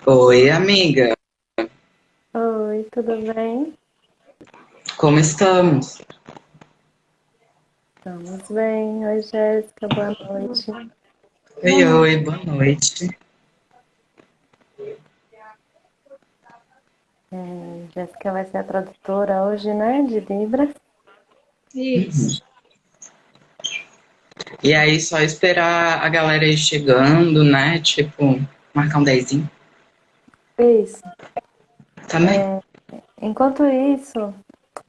Oi, amiga, Oi, tudo bem? como estamos? Estamos bem. Oi, Jéssica, boa noite. Oi, oi, boa noite. Jéssica vai ser a tradutora hoje, né, de Libras. Uhum. E aí, só esperar a galera ir chegando, né? Tipo, marcar um dezinho Isso. também. Enquanto isso,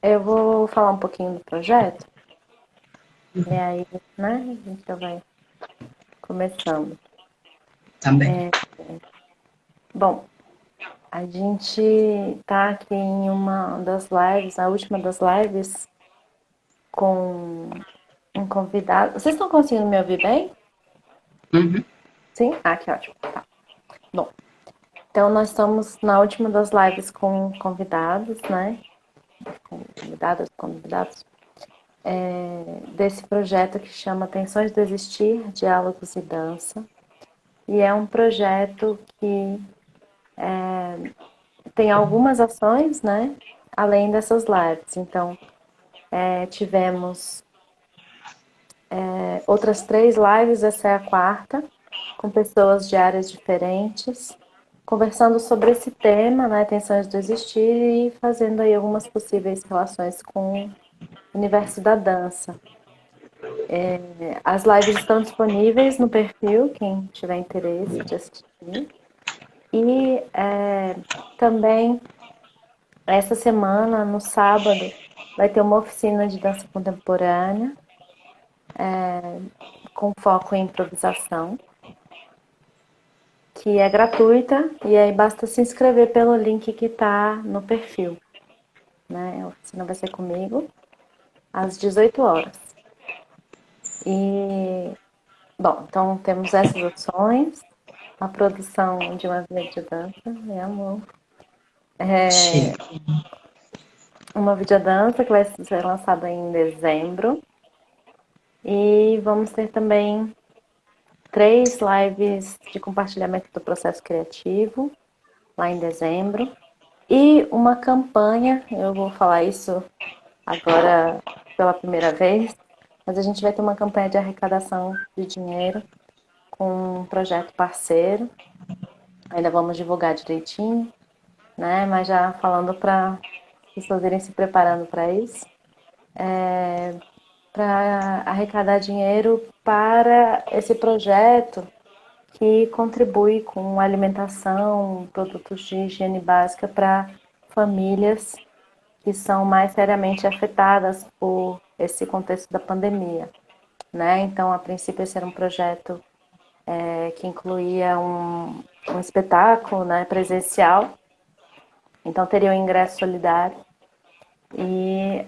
eu vou falar um pouquinho do projeto, e aí, né, a gente já vai começando. Também. Bom, a gente tá aqui em uma das lives, a última das lives, com um convidado. Vocês estão conseguindo me ouvir bem? Uhum. Sim? Ah, que ótimo. Tá. Bom, então, nós estamos na última das lives com convidados, né? Convidadas, convidados, desse projeto que chama Tensões do Existir, Diálogos e Dança. E é um projeto que tem algumas ações, né? Além dessas lives. Então, tivemos outras 3 lives, essa é a quarta, com pessoas de áreas diferentes, conversando sobre esse tema, né, tensões do existir, e fazendo aí algumas possíveis relações com o universo da dança. As lives estão disponíveis no perfil, quem tiver interesse de assistir. E também, essa semana, no sábado, vai ter uma oficina de dança contemporânea, com foco em improvisação, que é gratuita, e aí basta se inscrever pelo link que está no perfil. Né? A oficina vai ser comigo às 18 horas. E, bom, então temos essas opções. A produção de uma videodança, meu amor. Chique. Uma videodança que vai ser lançada em dezembro. E vamos ter também 3 lives de compartilhamento do processo criativo, lá em dezembro. E uma campanha, eu vou falar isso agora pela primeira vez, mas a gente vai ter uma campanha de arrecadação de dinheiro com um projeto parceiro. Ainda vamos divulgar direitinho, né? Mas já falando para as pessoas irem se preparando para isso, para arrecadar dinheiro para esse projeto que contribui com alimentação, produtos de higiene básica para famílias que são mais seriamente afetadas por esse contexto da pandemia, né? Então, a princípio, esse era um projeto que incluía um espetáculo, né, presencial, então teria o ingresso solidário. E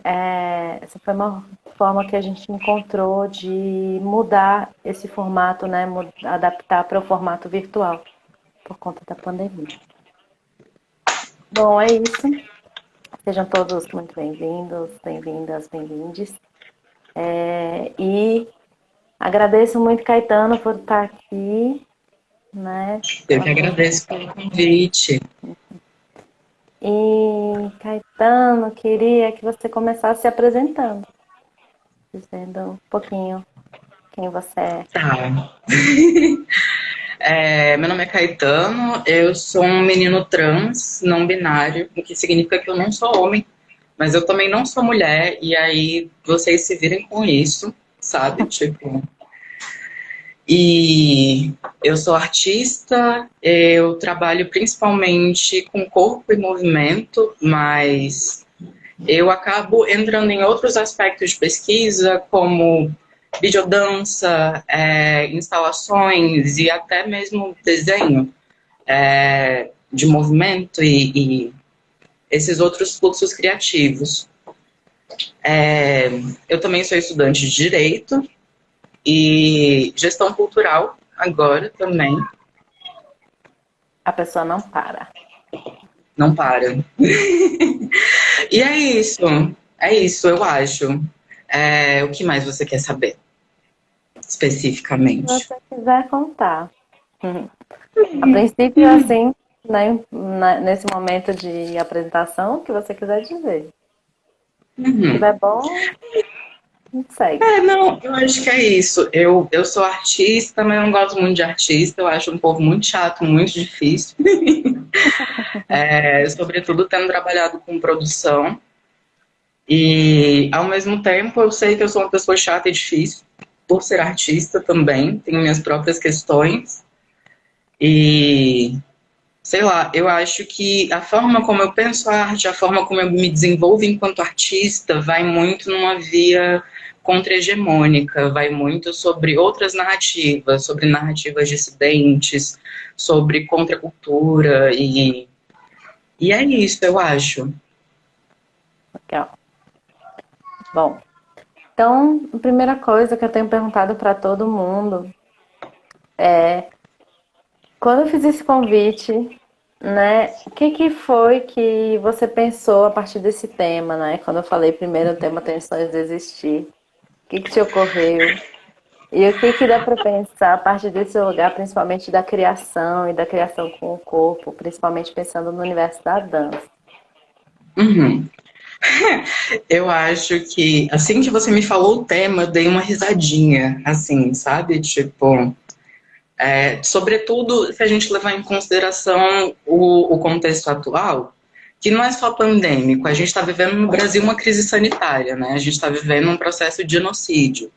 essa foi uma forma que a gente encontrou de mudar esse formato, né, adaptar para o formato virtual, por conta da pandemia. Bom, é isso. Sejam todos muito bem-vindos, bem-vindas, bem-vindes. E agradeço muito, Caetano, por estar aqui, né, Eu pela que presença. agradeço pelo convite. E, Caetano, queria que você começasse se apresentando, dizendo um pouquinho quem você é. Tá. Meu nome é Caetano, eu sou um menino trans, não binário, o que significa que eu não sou homem, mas eu também não sou mulher, e aí vocês se virem com isso, sabe? Tipo, e eu sou artista, eu trabalho principalmente com corpo e movimento, mas eu acabo entrando em outros aspectos de pesquisa, como videodança, instalações e até mesmo desenho de movimento e esses outros fluxos criativos. É, eu também sou estudante de Direito e Gestão Cultural agora também. A pessoa não para. Não para. E é isso, eu acho. O que mais você quer saber, Se especificamente? você quiser contar. A princípio, assim, nesse momento de apresentação, o que você quiser dizer. Se Uhum. tiver bom, a gente segue. Não, eu acho que é isso. Eu sou artista, mas eu não gosto muito de artista. Eu acho um povo muito chato, muito difícil. Sobretudo tendo trabalhado com produção. E, ao mesmo tempo, eu sei que eu sou uma pessoa chata e difícil, por ser artista também. Tenho minhas próprias questões. E, sei lá, eu acho que a forma como eu penso a arte, a forma como eu me desenvolvo enquanto artista, vai muito numa via contra-hegemônica, vai muito sobre outras narrativas, sobre narrativas dissidentes, sobre contracultura, e é isso, eu acho. Legal. Bom, então, a primeira coisa que eu tenho perguntado para todo mundo é, quando eu fiz esse convite, né, o que que foi que você pensou a partir desse tema, né? Quando eu falei primeiro o tema tensões de existir, o que que te ocorreu? E o que que dá para pensar a partir desse lugar, principalmente da criação e da criação com o corpo, principalmente pensando no universo da dança? Uhum. Eu acho que, assim que você me falou o tema, eu dei uma risadinha, assim, sabe? Tipo, sobretudo se a gente levar em consideração o contexto atual, que não é só pandêmico, a gente está vivendo no Brasil uma crise sanitária, né? A gente está vivendo um processo de genocídio,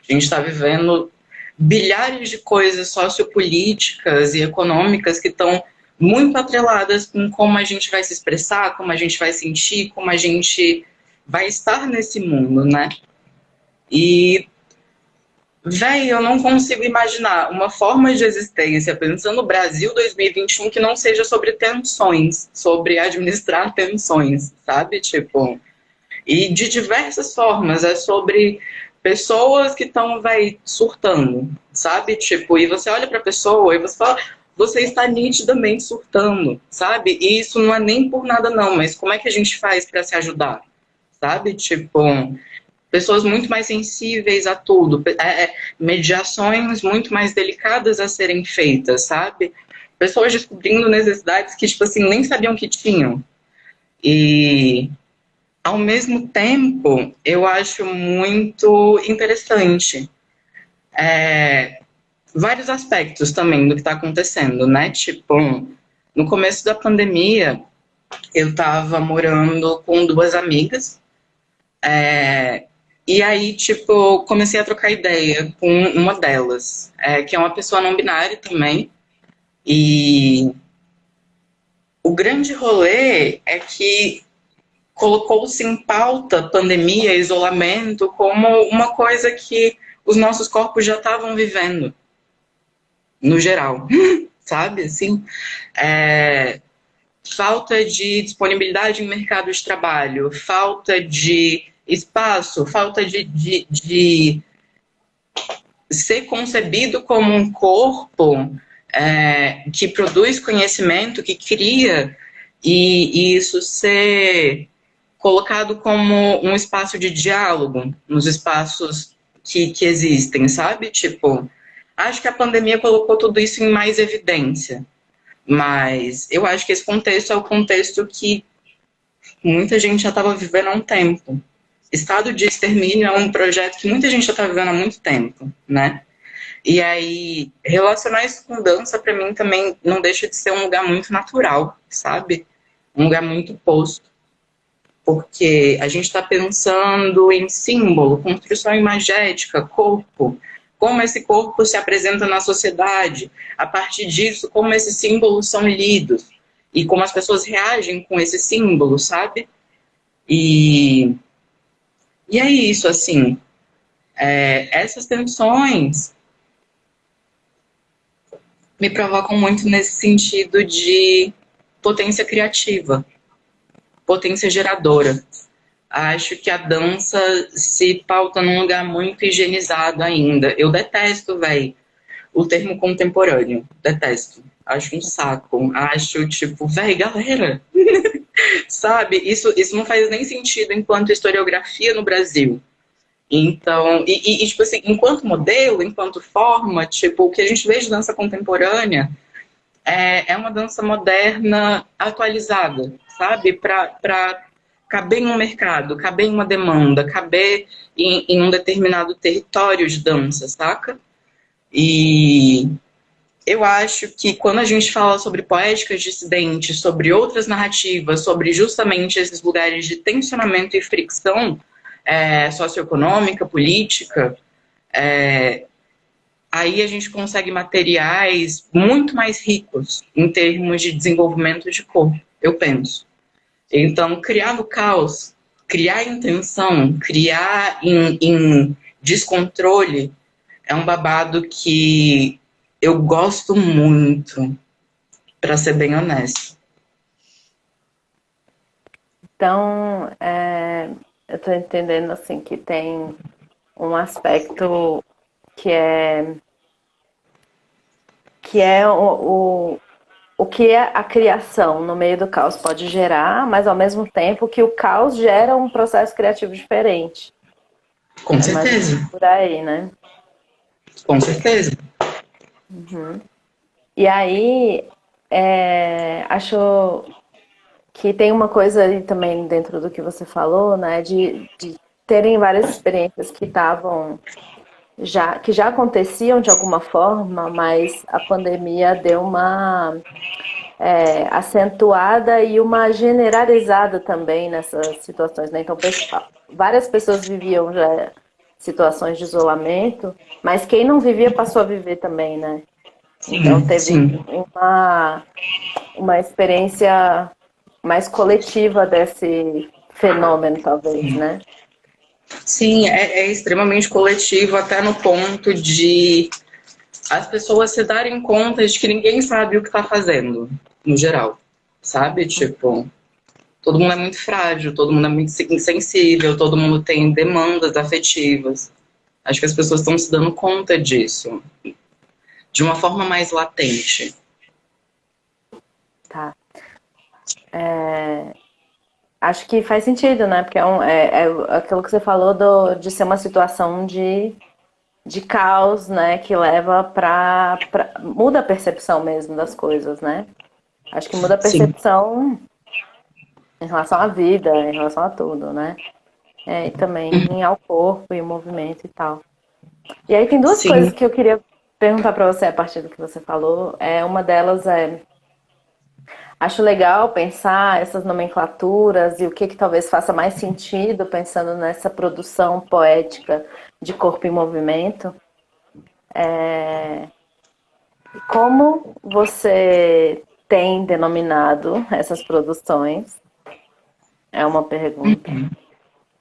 a gente está vivendo bilhares de coisas sociopolíticas e econômicas que estão muito atreladas com como a gente vai se expressar, como a gente vai sentir, como a gente vai estar nesse mundo, né? E véi, eu não consigo imaginar uma forma de existência, pensando no Brasil 2021, que não seja sobre tensões, sobre administrar tensões, sabe? Tipo, e de diversas formas, é sobre pessoas que estão, vai, surtando, sabe? Tipo, e você olha pra pessoa e você fala, você está nitidamente surtando, sabe? E isso não é nem por nada não, mas como é que a gente faz pra se ajudar, sabe? Tipo, pessoas muito mais sensíveis a tudo, mediações muito mais delicadas a serem feitas, sabe? Pessoas descobrindo necessidades que, tipo assim, nem sabiam que tinham. E, ao mesmo tempo, eu acho muito interessante vários aspectos também do que está acontecendo, né? Tipo, no começo da pandemia, eu estava morando com duas amigas, e aí, tipo, comecei a trocar ideia com uma delas, que é uma pessoa não binária também. E o grande rolê é que colocou-se em pauta pandemia, isolamento, como uma coisa que os nossos corpos já estavam vivendo, no geral, sabe? Assim, falta de disponibilidade em mercado de trabalho, falta de espaço, falta de ser concebido como um corpo que produz conhecimento, que cria, e isso ser colocado como um espaço de diálogo nos espaços que existem, sabe? Tipo, acho que a pandemia colocou tudo isso em mais evidência, mas eu acho que esse contexto é o contexto que muita gente já estava vivendo há um tempo. Estado de extermínio é um projeto que muita gente já está vivendo há muito tempo, né? E aí, relacionar isso com dança, para mim, também não deixa de ser um lugar muito natural, sabe? Um lugar muito posto. Porque a gente está pensando em símbolo, construção imagética, corpo, como esse corpo se apresenta na sociedade, a partir disso, como esses símbolos são lidos e como as pessoas reagem com esses símbolos, sabe? E, e é isso, assim, essas tensões me provocam muito nesse sentido de potência criativa, potência geradora. Acho que a dança se pauta num lugar muito higienizado ainda. Eu detesto, velho, o termo contemporâneo. Detesto. Acho um saco. Acho, tipo, velho, galera. Sabe? Isso não faz nem sentido enquanto historiografia no Brasil. Então, tipo assim, enquanto modelo, enquanto forma, tipo, o que a gente vê de dança contemporânea é uma dança moderna atualizada, sabe? Para caber em um mercado, caber em uma demanda, caber em um determinado território de dança, saca? E eu acho que quando a gente fala sobre poéticas dissidentes, sobre outras narrativas, sobre justamente esses lugares de tensionamento e fricção socioeconômica, política, aí a gente consegue materiais muito mais ricos em termos de desenvolvimento de corpo, eu penso. Então, criar no caos, criar em tensão, criar em descontrole, é um babado que eu gosto muito, para ser bem honesto. Então, eu estou entendendo assim que tem um aspecto que é o que a criação no meio do caos pode gerar, mas ao mesmo tempo que o caos gera um processo criativo diferente. Com certeza. Por aí, né? Com certeza. Uhum. E aí, acho que tem uma coisa aí também dentro do que você falou, né? De terem várias experiências que já aconteciam de alguma forma, mas a pandemia deu uma acentuada e uma generalizada também nessas situações, né? Então, várias pessoas viviam já situações de isolamento, mas quem não vivia passou a viver também, né? Sim, então teve sim. uma experiência mais coletiva desse fenômeno, talvez, né? Sim, é extremamente coletivo, até no ponto de as pessoas se darem conta de que ninguém sabe o que está fazendo, no geral, sabe? Tipo, todo mundo é muito frágil, todo mundo é muito insensível, todo mundo tem demandas afetivas. Acho que as pessoas estão se dando conta disso, de uma forma mais latente. Tá. Acho que faz sentido, né? Porque é aquilo que você falou de ser uma situação de caos, né? Que leva muda a percepção mesmo das coisas, né? Acho que muda a percepção em relação à vida, em relação a tudo, né? E também ao corpo e o movimento e tal. E aí tem duas coisas que eu queria perguntar para você a partir do que você falou. Uma delas acho legal pensar essas nomenclaturas e o que talvez faça mais sentido pensando nessa produção poética de corpo em movimento. Como você tem denominado essas produções? É uma pergunta.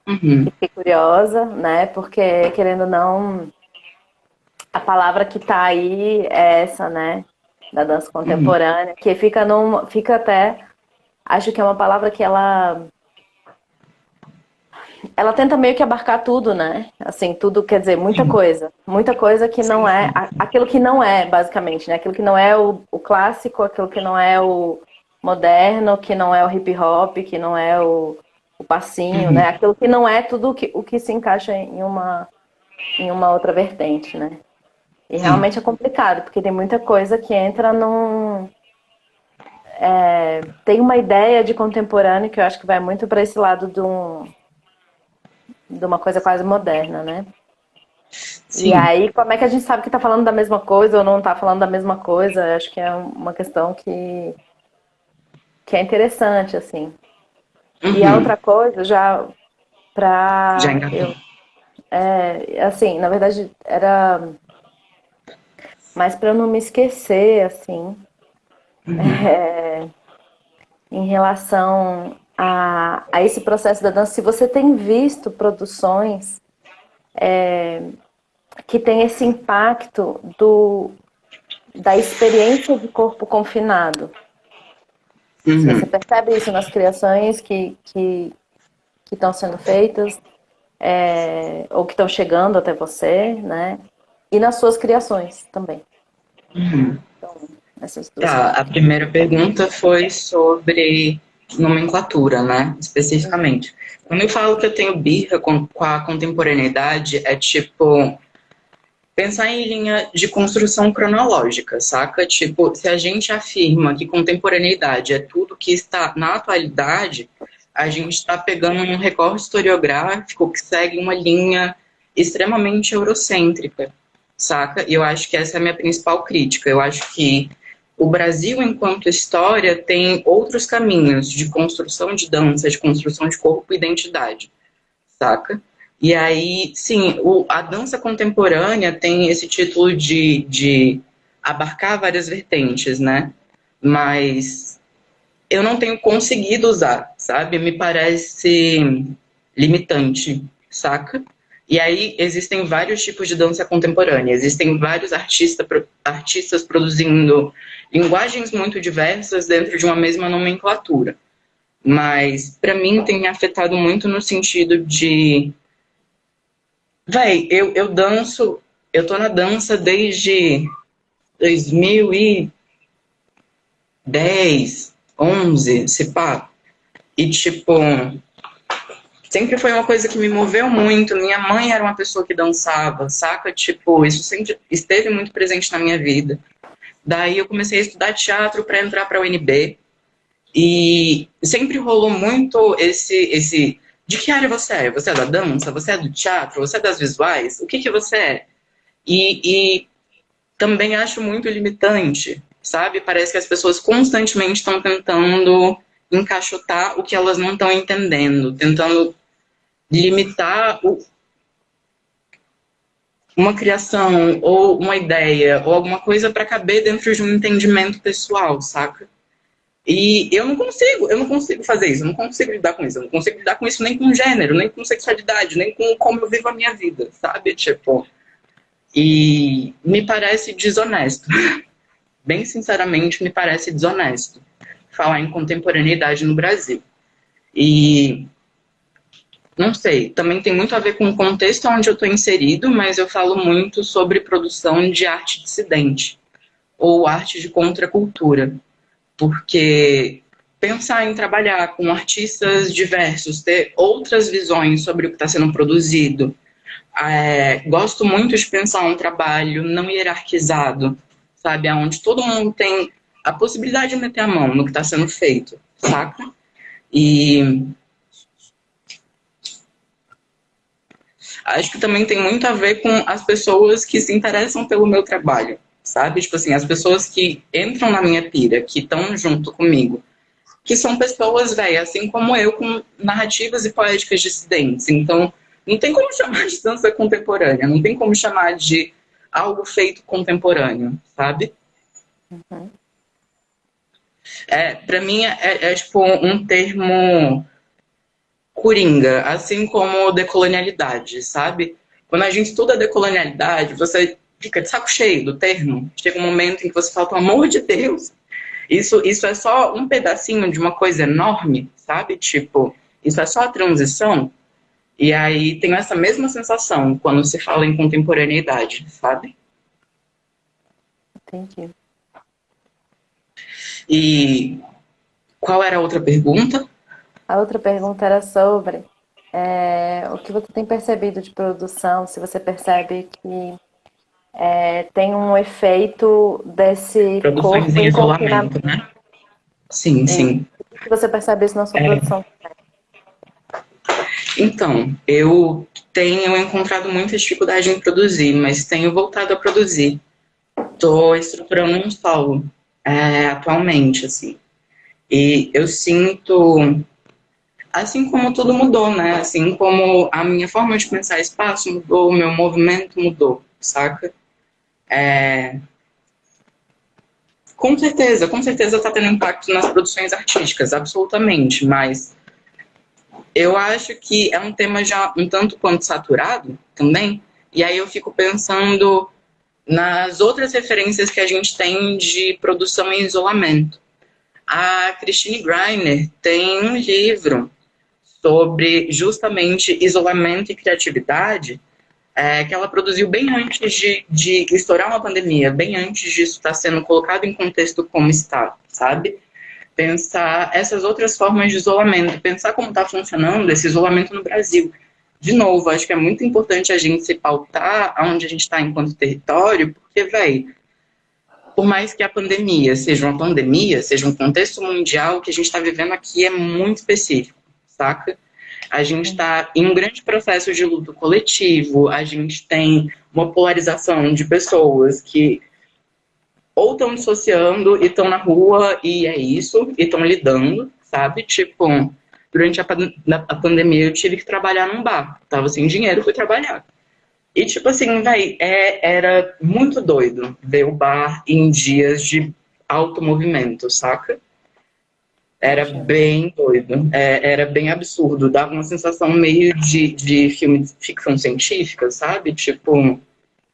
Fiquei curiosa, né? Porque, querendo ou não, a palavra que tá aí é essa, né? Da dança contemporânea, que fica até... Acho que é uma palavra que ela tenta meio que abarcar tudo, né? Assim, tudo quer dizer muita coisa. Muita coisa que não é... Aquilo que não é, basicamente, né? Aquilo que não é o clássico, aquilo que não é o moderno, que não é o hip hop, que não é o passinho, né? Aquilo que não é tudo o que se encaixa em uma outra vertente, né? E realmente é complicado, porque tem muita coisa que entra tem uma ideia de contemporâneo que eu acho que vai muito para esse lado de uma coisa quase moderna, né? Sim. E aí, como é que a gente sabe que está falando da mesma coisa ou não está falando da mesma coisa? Eu acho que é uma questão que é interessante, assim. E a outra coisa, já para... assim, na verdade, era mais para eu não me esquecer, assim, em relação a esse processo da dança. Se você tem visto produções que tem esse impacto da experiência de corpo confinado. Se você percebe isso nas criações que estão sendo feitas, ou que estão chegando até você, né? E nas suas criações também. Então, essas duas coisas. A primeira pergunta foi sobre nomenclatura, né? Especificamente. Quando eu falo que eu tenho birra com a contemporaneidade, é tipo... pensar em linha de construção cronológica, saca? Tipo, se a gente afirma que contemporaneidade é tudo que está na atualidade, a gente está pegando um recorte historiográfico que segue uma linha extremamente eurocêntrica, saca? E eu acho que essa é a minha principal crítica. Eu acho que o Brasil, enquanto história, tem outros caminhos de construção de dança, de construção de corpo e identidade, saca? E aí, sim, a dança contemporânea tem esse título de abarcar várias vertentes, né? Mas eu não tenho conseguido usar, sabe? Me parece limitante, saca? E aí existem vários tipos de dança contemporânea, existem vários artistas produzindo linguagens muito diversas dentro de uma mesma nomenclatura. Mas, para mim, tem me afetado muito no sentido de... Véi, eu danço... Eu tô na dança desde 2010, 11, se pá. E, tipo, sempre foi uma coisa que me moveu muito. Minha mãe era uma pessoa que dançava, saca? Tipo, isso sempre esteve muito presente na minha vida. Daí eu comecei a estudar teatro para entrar para a UNB. E sempre rolou muito esse... De que área você é? Você é da dança? Você é do teatro? Você é das visuais? O que você é? E também acho muito limitante, sabe? Parece que as pessoas constantemente estão tentando encaixotar o que elas não estão entendendo, tentando limitar uma criação ou uma ideia ou alguma coisa para caber dentro de um entendimento pessoal, saca? E eu não consigo fazer isso, eu não consigo lidar com isso, eu não consigo lidar com isso nem com gênero, nem com sexualidade, nem com como eu vivo a minha vida, sabe? Tipo, e me parece desonesto. Bem sinceramente, me parece desonesto falar em contemporaneidade no Brasil. E não sei, também tem muito a ver com o contexto onde eu estou inserido, mas eu falo muito sobre produção de arte dissidente ou arte de contracultura, porque pensar em trabalhar com artistas diversos, ter outras visões sobre o que está sendo produzido. Gosto muito de pensar um trabalho não hierarquizado, sabe? Onde todo mundo tem a possibilidade de meter a mão no que está sendo feito, saca? E acho que também tem muito a ver com as pessoas que se interessam pelo meu trabalho, sabe? Tipo assim, as pessoas que entram na minha pira, que estão junto comigo, que são pessoas, velho, assim como eu, com narrativas e poéticas dissidentes. Então, não tem como chamar de dança contemporânea, não tem como chamar de algo feito contemporâneo, sabe? Uhum. Para mim, é tipo um termo coringa, assim como decolonialidade, sabe? Quando a gente estuda decolonialidade, você fica de saco cheio do termo. Chega um momento em que você fala, pelo amor de Deus, isso é só um pedacinho de uma coisa enorme, sabe? Tipo, isso é só a transição. E aí tem essa mesma sensação quando se fala em contemporaneidade, sabe? Entendi. E qual era a outra pergunta? A outra pergunta era sobre o que você tem percebido de produção, se você percebe que tem um efeito desse Produções corpo em em isolamento, confinamento. né? Sim, E sim. se você percebe isso na sua produção. Então, eu tenho encontrado muita dificuldade em produzir, mas tenho voltado a produzir. Estou estruturando um solo atualmente, assim. E eu sinto, assim como tudo mudou, né? Assim como a minha forma de pensar espaço mudou, o meu movimento mudou, saca? Com certeza está tendo impacto nas produções artísticas, absolutamente, mas eu acho que é um tema já um tanto quanto saturado também, e aí eu fico pensando nas outras referências que a gente tem de produção em isolamento. A Christine Greiner tem um livro sobre justamente isolamento e criatividade, que ela produziu bem antes de estourar uma pandemia, bem antes disso estar sendo colocado em contexto como está, sabe? Pensar essas outras formas de isolamento, pensar como está funcionando esse isolamento no Brasil. de novo, acho que é muito importante a gente se pautar aonde a gente está enquanto território, porque, velho, por mais que a pandemia, seja um contexto mundial, o que a gente está vivendo aqui é muito específico, saca? A gente está em um grande processo de luto coletivo, a gente tem uma polarização de pessoas que ou estão dissociando e estão na rua e é isso, e estão lidando, sabe? Tipo, durante a pandemia eu tive que trabalhar num bar, tava sem dinheiro, fui trabalhar. E, tipo assim, véi, era muito doido ver o bar em dias de alto movimento, saca? Era Imagino. bem doido, era bem absurdo, dava uma sensação meio de filme de ficção científica, sabe? Tipo,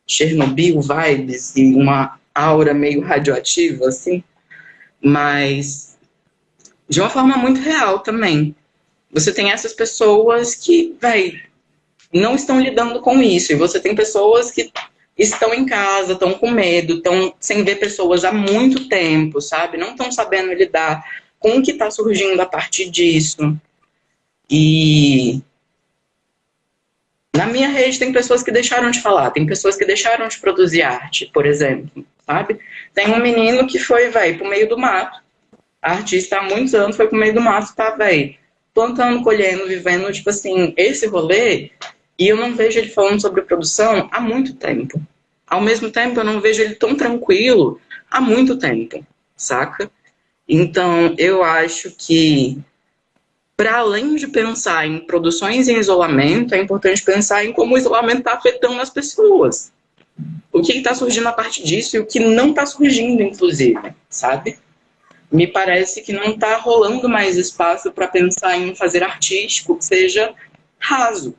Chernobyl vibes e uma aura meio radioativa, assim, mas de uma forma muito real também. Você tem essas pessoas que, véi, não estão lidando com isso. E você tem pessoas que estão em casa, estão com medo, estão sem ver pessoas há muito tempo, sabe? Não estão sabendo lidar com o que está surgindo a partir disso. E na minha rede tem pessoas que deixaram de falar, tem pessoas que deixaram de produzir arte, por exemplo, sabe? Tem um menino que foi, velho, pro meio do mato. Artista há muitos anos foi pro meio do mato, tá, velho, plantando, colhendo, vivendo, tipo assim, esse rolê. E eu não vejo ele falando sobre produção há muito tempo. Ao mesmo tempo, eu não vejo ele tão tranquilo há muito tempo, saca? Então, eu acho que, para além de pensar em produções em isolamento, é importante pensar em como o isolamento está afetando as pessoas. O que está surgindo a partir disso e o que não está surgindo, inclusive, sabe? Me parece que não está rolando mais espaço para pensar em fazer artístico que seja raso,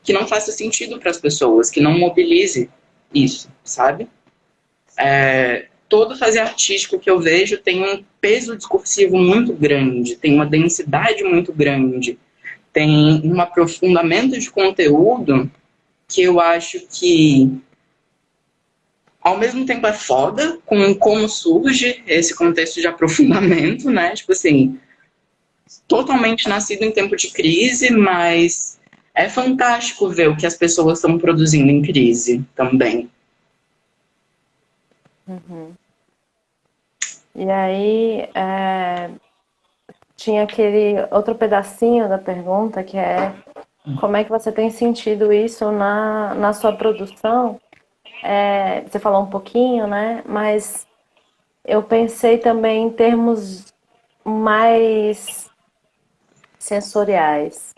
que não faça sentido para as pessoas, que não mobilize isso, sabe? Todo fazer artístico que eu vejo tem um peso discursivo muito grande, tem uma densidade muito grande, tem um aprofundamento de conteúdo que eu acho que, ao mesmo tempo, é foda com como surge esse contexto de aprofundamento, né? Tipo assim, totalmente nascido em tempo de crise, mas é fantástico ver o que as pessoas estão produzindo em crise também. Uhum. E aí, tinha aquele outro pedacinho da pergunta que é como é que você tem sentido isso na sua produção? Você falou um pouquinho, né? Mas eu pensei também em termos mais sensoriais,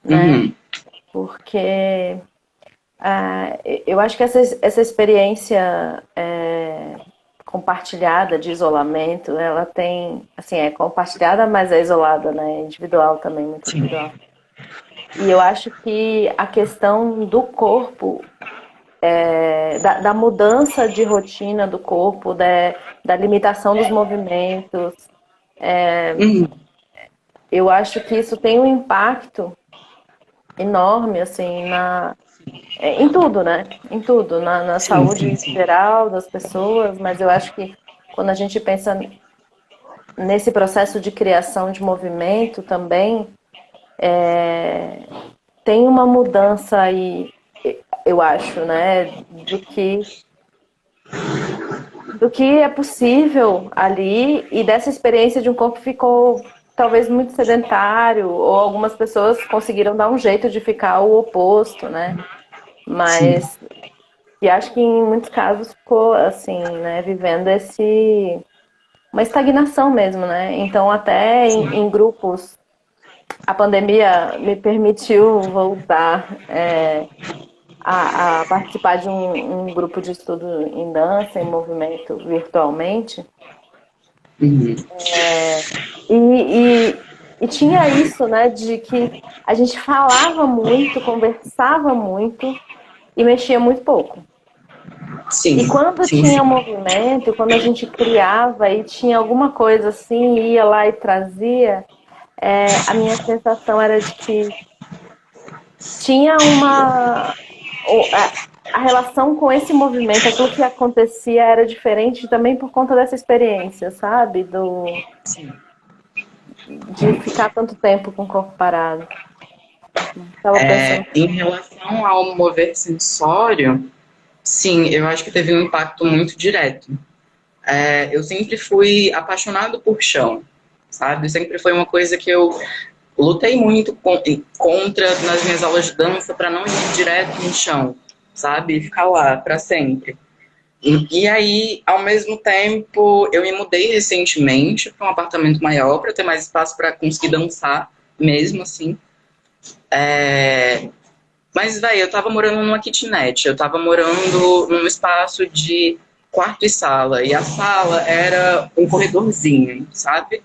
né? Uhum. Porque eu acho que essa experiência compartilhada de isolamento, ela tem, assim, é compartilhada, mas é isolada, né? É individual também, muito Sim. individual. E eu acho que a questão do corpo, da mudança de rotina do corpo, da limitação dos movimentos, Uhum. eu acho que isso tem um impacto enorme, assim, em tudo, né? Em tudo, na Sim, sim, saúde sim. geral das pessoas, mas eu acho que quando a gente pensa nesse processo de criação de movimento também, tem uma mudança aí, eu acho, né, do que é possível ali e dessa experiência de um corpo que ficou talvez muito sedentário ou algumas pessoas conseguiram dar um jeito de ficar o oposto, né? Sim. Mas e acho que em muitos casos ficou assim, né, vivendo uma estagnação mesmo, né? Então até em grupos a pandemia me permitiu voltar a participar de um grupo de estudo em dança, em movimento virtualmente. Uhum. E tinha isso, né, de que a gente falava muito, conversava muito e mexia muito pouco. E Sim, quando sim, tinha sim. movimento, quando a gente criava e tinha alguma coisa assim, ia lá e trazia, a minha sensação era de que tinha a relação com esse movimento, aquilo que acontecia era diferente também por conta dessa experiência, sabe? Sim. De ficar tanto tempo com o corpo parado. Estava pensando. Em relação ao mover sensório, sim, eu acho que teve um impacto muito direto. Eu sempre fui apaixonado por chão, sabe? Sempre foi uma coisa que eu lutei muito contra nas minhas aulas de dança para não ir direto no chão, sabe? E ficar lá para sempre. E aí, ao mesmo tempo, eu me mudei recentemente para um apartamento maior para ter mais espaço para conseguir dançar mesmo assim. Mas, velho, eu tava morando numa kitnet, eu tava morando num espaço de quarto e sala, e a sala era um corredorzinho, sabe?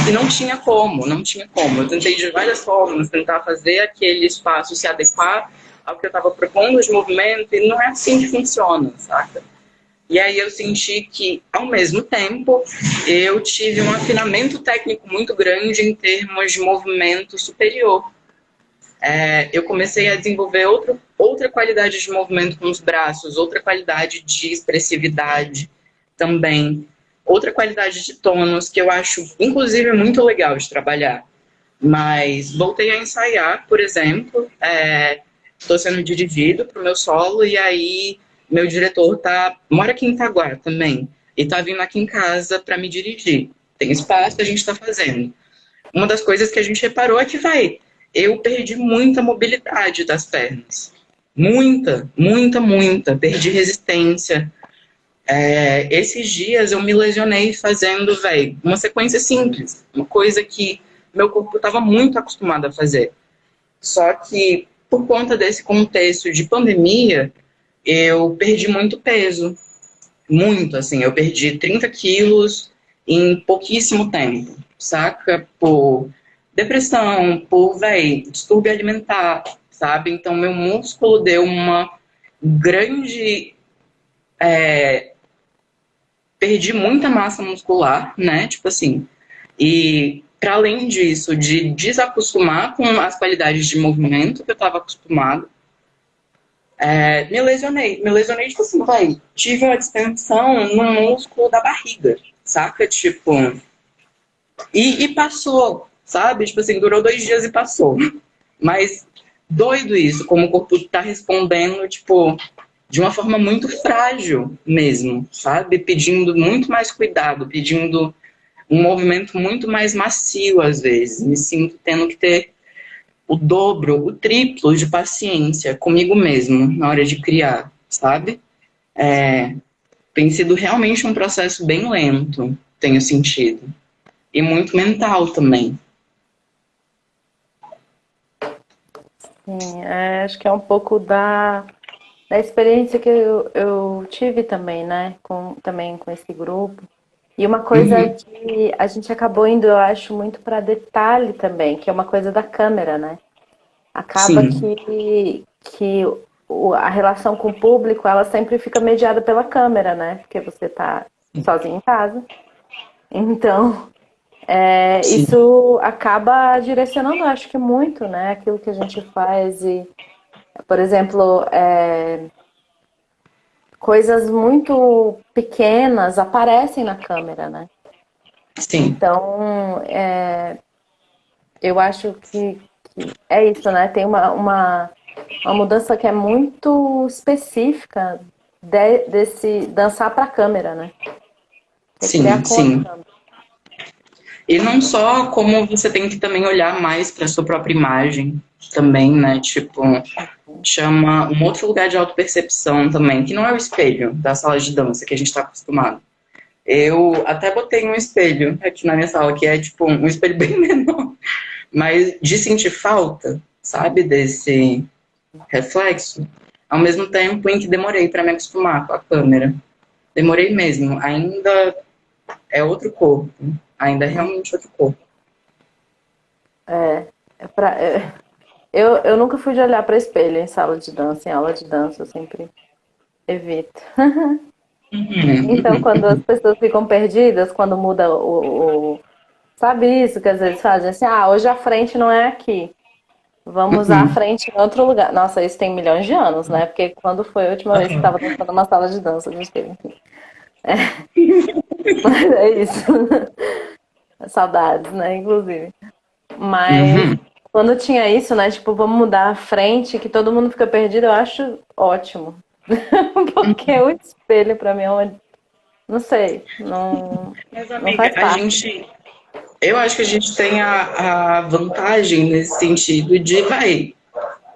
E não tinha como, não tinha como. Eu tentei de várias formas tentar fazer aquele espaço se adequar ao que eu tava propondo de movimento, e não é assim que funciona, saca? E aí eu senti que, ao mesmo tempo, eu tive um afinamento técnico muito grande em termos de movimento superior. Eu comecei a desenvolver outra qualidade de movimento com os braços, outra qualidade de expressividade também, outra qualidade de tônus que eu acho, inclusive, muito legal de trabalhar. Mas voltei a ensaiar, por exemplo, estou sendo dirigido para o meu solo e aí meu diretor mora aqui em Itaguá também e está vindo aqui em casa para me dirigir. Tem espaço, a gente está fazendo. Uma das coisas que a gente reparou é que, eu perdi muita mobilidade das pernas. Muita, muita, muita. Perdi resistência. Esses dias eu me lesionei fazendo, uma sequência simples. Uma coisa que meu corpo estava muito acostumado a fazer. Só que, por conta desse contexto de pandemia, eu perdi muito peso. Muito, assim. Eu perdi 30 quilos em pouquíssimo tempo, saca? Por depressão, por, distúrbio alimentar, sabe? Então, meu músculo deu uma grande... perdi muita massa muscular, né? Tipo assim. E, para além disso, de desacostumar com as qualidades de movimento que eu estava acostumado, me lesionei. Me lesionei, tipo assim, tive uma distensão no músculo da barriga, saca? Tipo... E passou, sabe? Tipo assim, durou 2 dias e passou. Mas doido isso, como o corpo tá respondendo, tipo, de uma forma muito frágil mesmo, sabe? Pedindo muito mais cuidado, pedindo um movimento muito mais macio às vezes. Me sinto tendo que ter o dobro, o triplo de paciência comigo mesmo na hora de criar, sabe? Tem sido realmente um processo bem lento, tenho sentido. E muito mental também. Sim, acho que é um pouco da experiência que eu tive também, né? Também com esse grupo. E uma coisa Uhum. que a gente acabou indo, eu acho, muito para detalhe também, que é uma coisa da câmera, né? Acaba Sim, que a relação com o público, ela sempre fica mediada pela câmera, né? Porque você tá sozinho em casa. Então, sim, isso acaba direcionando, acho que muito, né? Aquilo que a gente faz e, por exemplo, coisas muito pequenas aparecem na câmera, né? sim, Então, eu acho que é isso, né? Tem uma mudança que é muito específica desse dançar para a câmera, né? Que é criar sim, com a sim. câmera. E não só como você tem que também olhar mais para sua própria imagem também, né? Tipo, chama um outro lugar de autopercepção também, que não é o espelho da sala de dança que a gente está acostumado. Eu até botei um espelho aqui na minha sala, que é tipo um espelho bem menor, mas de sentir falta, sabe, desse reflexo, ao mesmo tempo em que demorei para me acostumar com a câmera. Demorei mesmo, ainda é outro corpo, ainda é realmente outro corpo. É pra, eu nunca fui de olhar para espelho em sala de dança, em aula de dança, eu sempre evito. Então, Uhum. quando as pessoas ficam perdidas, quando muda sabe isso que às vezes fazem assim, hoje a frente não é aqui. Vamos usar a Uhum. frente em outro lugar. Nossa, isso tem milhões de anos, né? Porque quando foi a última vez que Uhum. estava dançando numa sala de dança, a gente teve, enfim. Mas é isso. Saudades, né? Inclusive. Mas Uhum. Quando tinha isso, né? Tipo, vamos mudar a frente, que todo mundo fica perdido, eu acho ótimo. Porque o espelho pra mim é uma. Não sei, Mas, não amiga, faz parte. eu acho que a gente tem a vantagem nesse sentido de,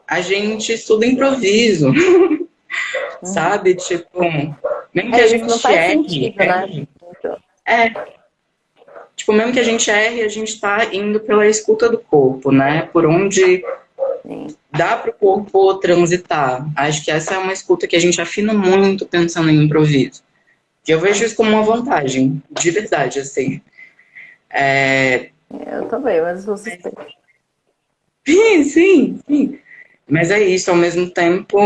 a gente estuda improviso, Uhum. sabe? Tipo, mesmo que a É isso, não gente faz erre, sentido, né? Então, é, tipo, mesmo que a gente erre, a gente tá indo pela escuta do corpo, né? Por onde sim. dá para o corpo transitar. Acho que essa é uma escuta que a gente afina muito pensando em improviso. E eu vejo isso como uma vantagem, de verdade, assim. É... Eu também, mas sou suspeita. Sim, sim, sim. Mas é isso, ao mesmo tempo,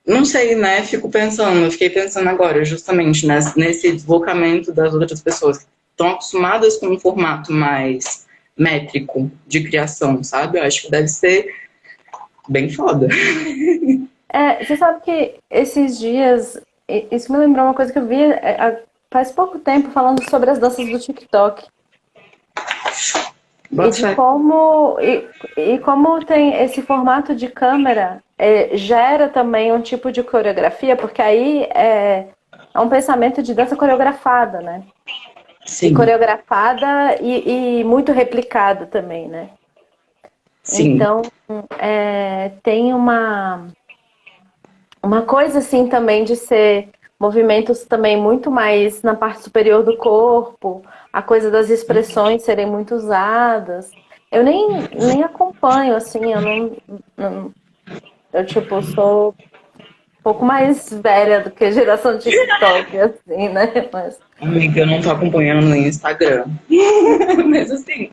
não sei, né? Eu fiquei pensando agora, justamente, nesse deslocamento das outras pessoas que estão acostumadas com um formato mais métrico de criação, sabe? Eu acho que deve ser bem foda. É, você sabe que esses dias, isso me lembrou uma coisa que eu vi faz pouco tempo falando sobre as danças do TikTok. E Bota de fé. e como tem esse formato de câmera, gera também um tipo de coreografia, porque aí é um pensamento de dança coreografada, né? E Sim, coreografada e muito replicada também, né? sim. Então, tem uma coisa assim também de ser movimentos também muito mais na parte superior do corpo, a coisa das expressões serem muito usadas. Eu nem acompanho, assim, eu tipo, sou um pouco mais velha do que a geração TikTok, assim, né? Mas, Amiga, eu não tô acompanhando no Instagram. Mas assim,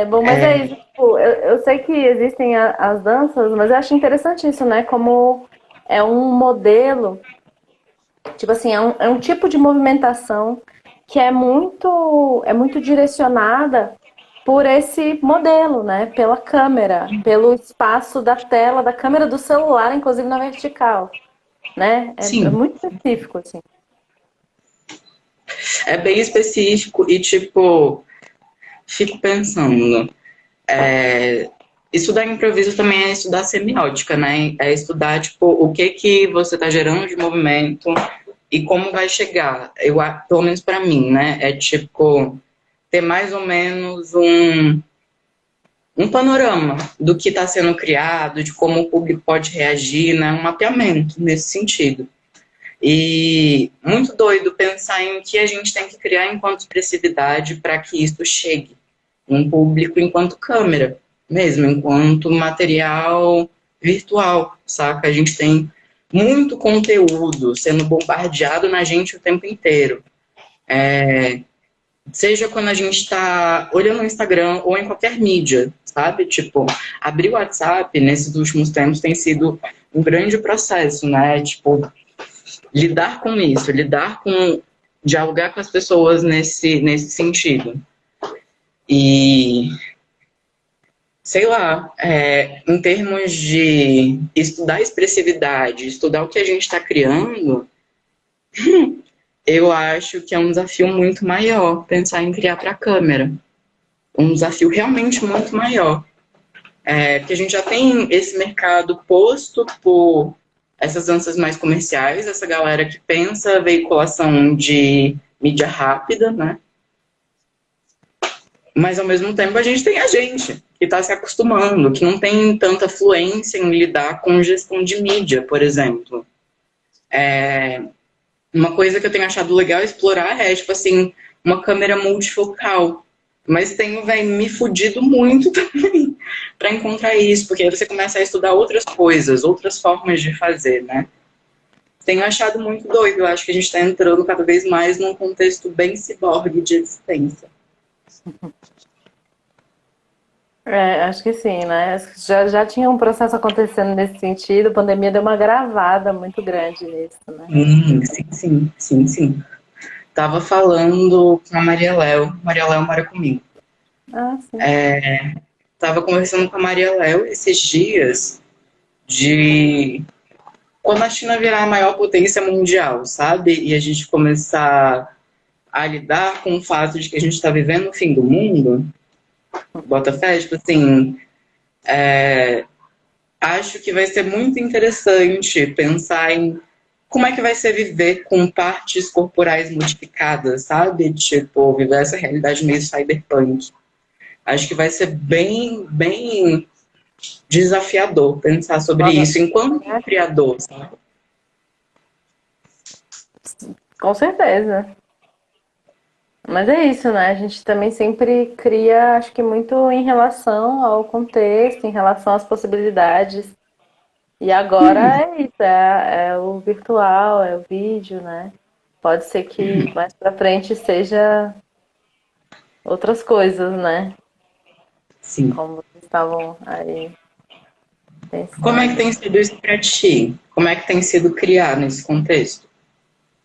bom, mas é isso, tipo, eu sei que existem as danças, mas eu acho interessante isso, né? Como é um modelo. Tipo assim, é um tipo de movimentação que é muito direcionada por esse modelo, né? Pela câmera, pelo espaço da tela, da câmera do celular, inclusive na vertical, né? É sim, muito específico, assim. é bem específico e, tipo, fico pensando. Estudar improviso também é estudar semiótica, né? É estudar, tipo, o que que você tá gerando de movimento e como vai chegar. Pelo menos pra mim, né? É, tipo, ter mais ou menos um panorama do que está sendo criado, de como o público pode reagir, né? Um mapeamento nesse sentido. E muito doido pensar em que a gente tem que criar enquanto expressividade para que isso chegue um público enquanto câmera, mesmo enquanto material virtual, saca? A gente tem muito conteúdo sendo bombardeado na gente o tempo inteiro. Seja quando a gente está olhando no Instagram ou em qualquer mídia, sabe? Tipo, abrir o WhatsApp nesses últimos tempos tem sido um grande processo, né? Tipo, lidar com isso, dialogar com as pessoas nesse sentido. E, sei lá, em termos de estudar expressividade, estudar o que a gente está criando, eu acho que é um desafio muito maior pensar em criar para a câmera. Um desafio realmente muito maior. Porque a gente já tem esse mercado posto por essas danças mais comerciais, essa galera que pensa a veiculação de mídia rápida, né? Mas ao mesmo tempo a gente tem a gente que está se acostumando, que não tem tanta fluência em lidar com gestão de mídia, por exemplo. Uma coisa que eu tenho achado legal explorar é, tipo assim, uma câmera multifocal. Mas tenho, me fudido muito também para encontrar isso, porque aí você começa a estudar outras coisas, outras formas de fazer, né? Tenho achado muito doido, eu acho que a gente está entrando cada vez mais num contexto bem ciborgue de existência. Acho que sim, né? Acho que já tinha um processo acontecendo nesse sentido, a pandemia deu uma gravada muito grande nisso, né? Sim, sim, sim, sim. Tava falando com a Maria Léo mora comigo. Ah, sim. Tava conversando com a Maria Léo esses dias de quando a China virar a maior potência mundial, sabe? E a gente começar a lidar com o fato de que a gente está vivendo o fim do mundo, bota fé, tipo assim, acho que vai ser muito interessante pensar em como é que vai ser viver com partes corporais modificadas, sabe? Tipo, viver essa realidade meio cyberpunk. Acho que vai ser bem, bem desafiador pensar sobre Nossa, isso enquanto criador, sabe? com certeza. Mas é isso, né? A gente também sempre cria, acho que muito em relação ao contexto, em relação às possibilidades. E agora é isso, é o virtual, é o vídeo, né? Pode ser que mais pra frente seja outras coisas, né? Sim. Como vocês estavam aí Como é que pensando. tem sido isso pra ti? Como é que tem sido criar nesse contexto?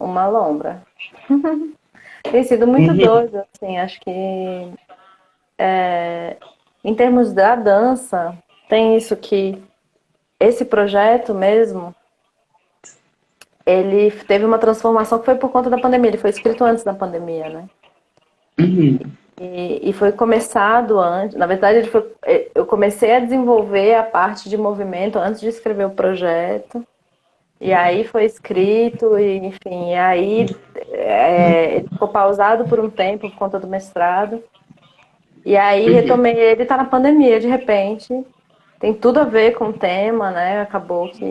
Uma lombra. Tem sido muito Uhum. doido, assim, acho que em termos da dança, tem isso que esse projeto mesmo, ele teve uma transformação que foi por conta da pandemia, ele foi escrito antes da pandemia, né? Uhum. E foi começado antes, na verdade eu comecei a desenvolver a parte de movimento antes de escrever o projeto, e aí foi escrito, e, enfim, e aí ele ficou pausado por um tempo por conta do mestrado, e aí Uhum. retomei ele, tá na pandemia de repente, tem tudo a ver com o tema, né? Acabou que,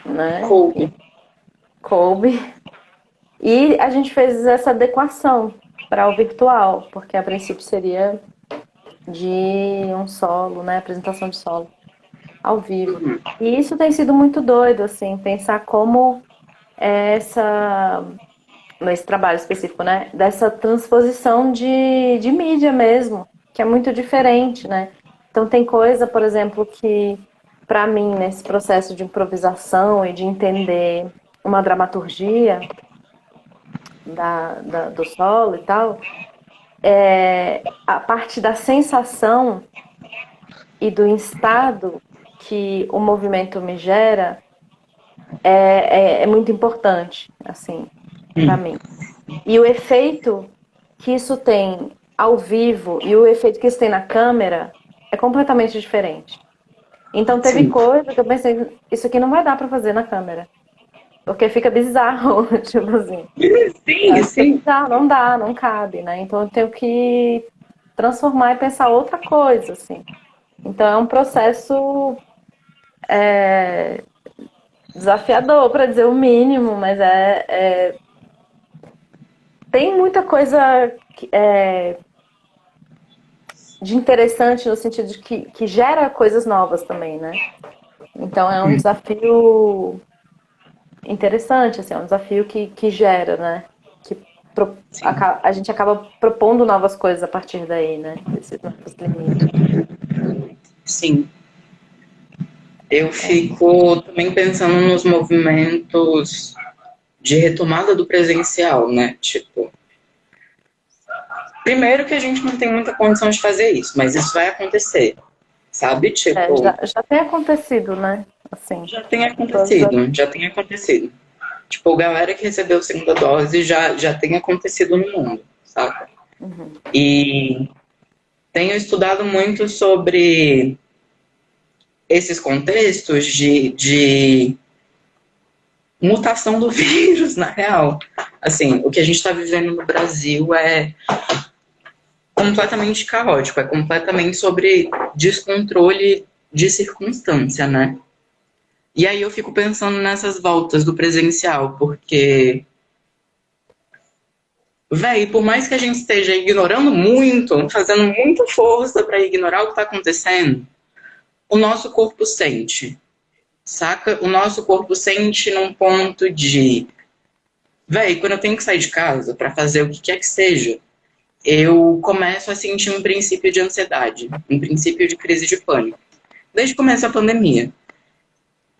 né, enfim, Cool. coube. E a gente fez essa adequação para o virtual, porque a princípio seria de um solo, né? Apresentação de solo ao vivo. Uhum. E isso tem sido muito doido, assim, pensar como essa, nesse trabalho específico, né? Dessa transposição de mídia mesmo, que é muito diferente, né? Então tem coisa, por exemplo, que para mim, nesse processo de improvisação e de entender uma dramaturgia do solo e tal, a parte da sensação e do estado que o movimento me gera é muito importante, assim, para Uhum. mim. E o efeito que isso tem ao vivo e o efeito que isso tem na câmera é completamente diferente. Então teve Sim. coisa que eu pensei, isso aqui não vai dar para fazer na câmera, porque fica bizarro, tipo assim. Sim, Fica sim. bizarro, não dá, não cabe, né? Então eu tenho que transformar e pensar outra coisa, assim. Então é um processo desafiador, para dizer o mínimo, mas tem muita coisa de interessante no sentido de que gera coisas novas também, né? Então é um Uhum. desafio interessante, assim, é um desafio que gera, né? Que Sim. a gente acaba propondo novas coisas a partir daí, né? Desses novos limites. Sim. Eu fico também pensando nos movimentos de retomada do presencial, né? Tipo, primeiro que a gente não tem muita condição de fazer isso, mas isso vai acontecer, sabe? Tipo, Já tem acontecido, né? Assim, já tem pessoas já. acontecido, já tem acontecido. Tipo, galera que recebeu segunda dose já tem acontecido no mundo, saca? Uhum. E tenho estudado muito sobre esses contextos de mutação do vírus, na real. Assim, o que a gente está vivendo no Brasil é completamente caótico, é completamente sobre descontrole de circunstância, né? E aí eu fico pensando nessas voltas do presencial, porque, véi, por mais que a gente esteja ignorando muito, fazendo muita força para ignorar o que está acontecendo, o nosso corpo sente, saca? O nosso corpo sente num ponto de, véi, quando eu tenho que sair de casa para fazer o que quer que seja, eu começo a sentir um princípio de ansiedade, um princípio de crise de pânico. Desde que começa a pandemia.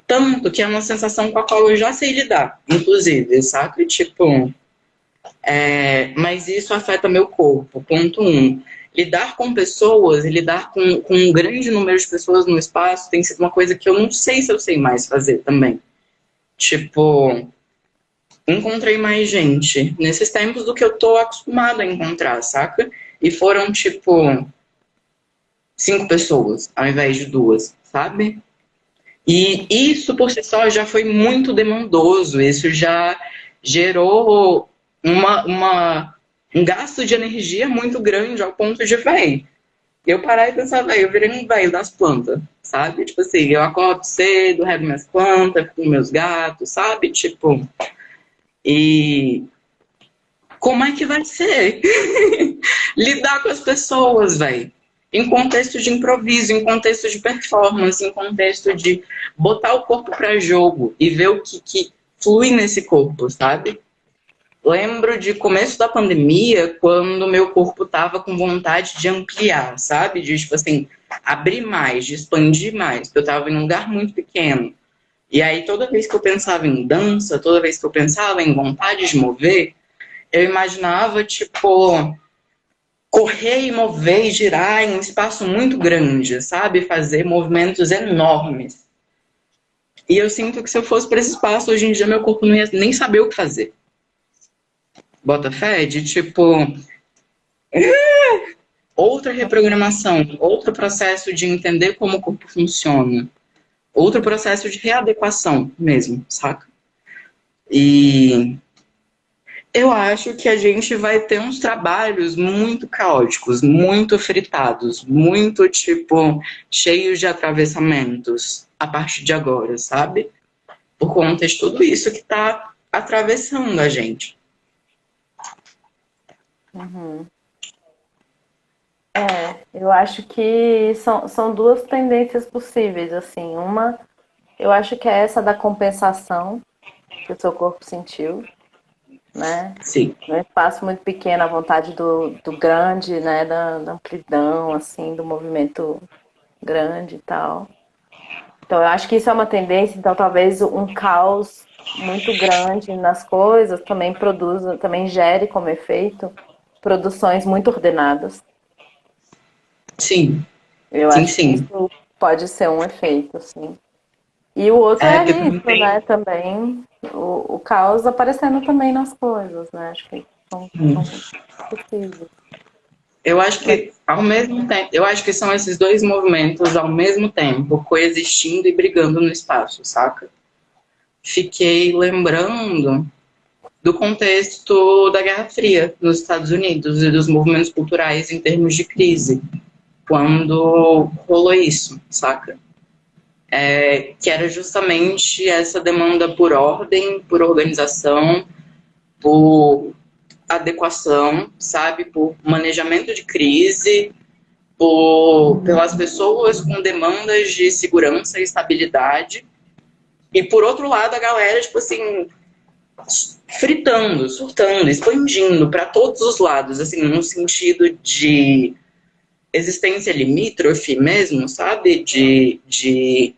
Tanto que é uma sensação com a qual eu já sei lidar, inclusive, sabe? Tipo, mas isso afeta meu corpo. Ponto um. Lidar com pessoas e lidar com um grande número de pessoas no espaço tem sido uma coisa que eu não sei se eu sei mais fazer também. Tipo, encontrei mais gente nesses tempos do que eu tô acostumada a encontrar, saca? E foram, tipo, 5 pessoas ao invés de 2, sabe? E isso por si só já foi muito demandoso, isso já gerou um gasto de energia muito grande ao ponto de, véi, eu parar e pensar, véi, eu virei um velho das plantas, sabe? Tipo assim, eu acordo cedo, rego minhas plantas, fico com meus gatos, sabe? Tipo, e como é que vai ser lidar com as pessoas, velho? Em contexto de improviso, em contexto de performance, em contexto de botar o corpo para jogo e ver o que flui nesse corpo, sabe? Lembro de começo da pandemia, quando meu corpo tava com vontade de ampliar, sabe? De, tipo assim, abrir mais, de expandir mais, porque eu tava em um lugar muito pequeno. E aí, toda vez que eu pensava em dança, toda vez que eu pensava em vontade de mover, eu imaginava, tipo, correr e mover e girar em um espaço muito grande, sabe? Fazer movimentos enormes. E eu sinto que se eu fosse para esse espaço, hoje em dia meu corpo não ia nem saber o que fazer. Bota fé de, tipo, outra reprogramação, outro processo de entender como o corpo funciona, outro processo de readequação mesmo, saca? E eu acho que a gente vai ter uns trabalhos muito caóticos, muito fritados, muito, tipo, cheios de atravessamentos a partir de agora, sabe? Por conta de tudo isso que tá atravessando a gente. Uhum. Eu acho que são duas tendências possíveis, assim. Uma, eu acho que é essa da compensação que o seu corpo sentiu, né? Sim. Num espaço muito pequeno, a vontade do grande, né? Da amplidão, assim, do movimento grande e tal. Então, eu acho que isso é uma tendência. Então, talvez um caos muito grande nas coisas também produza, também gere como efeito produções muito ordenadas. Sim. Eu Sim, acho que sim. isso pode ser um efeito, assim. E o outro É, é porque isso, também né? Também o caos aparecendo também nas coisas, né? Acho que são possíveis. eu acho Mas, que ao mesmo tempo, eu acho que são esses dois movimentos ao mesmo tempo, coexistindo e brigando no espaço, saca? Fiquei lembrando do contexto da Guerra Fria nos Estados Unidos e dos movimentos culturais em termos de crise, quando rolou isso, saca? Que era justamente essa demanda por ordem, por organização, por adequação, sabe? Por manejamento de crise, pelas pessoas com demandas de segurança e estabilidade. E por outro lado, a galera, tipo assim, fritando, surtando, expandindo para todos os lados, assim, no sentido de existência limítrofe mesmo, sabe? De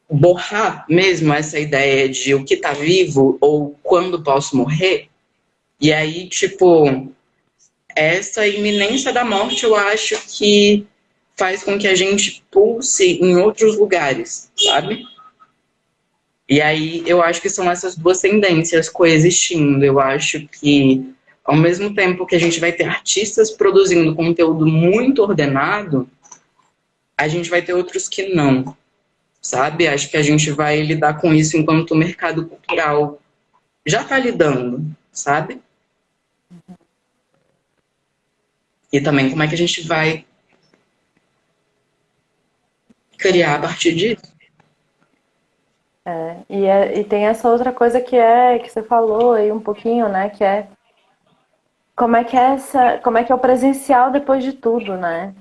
borrar mesmo essa ideia de o que tá vivo ou quando posso morrer. E aí, tipo, essa iminência da morte eu acho que faz com que a gente pulse em outros lugares, sabe? E aí eu acho que são essas duas tendências coexistindo. Eu acho que ao mesmo tempo que a gente vai ter artistas produzindo conteúdo muito ordenado, a gente vai ter outros que não, sabe? Acho que a gente vai lidar com isso enquanto o mercado cultural já está lidando, sabe? E também como é que a gente vai criar a partir disso. e tem essa outra coisa que você falou aí um pouquinho, né? Que é como é que é o presencial depois de tudo, né?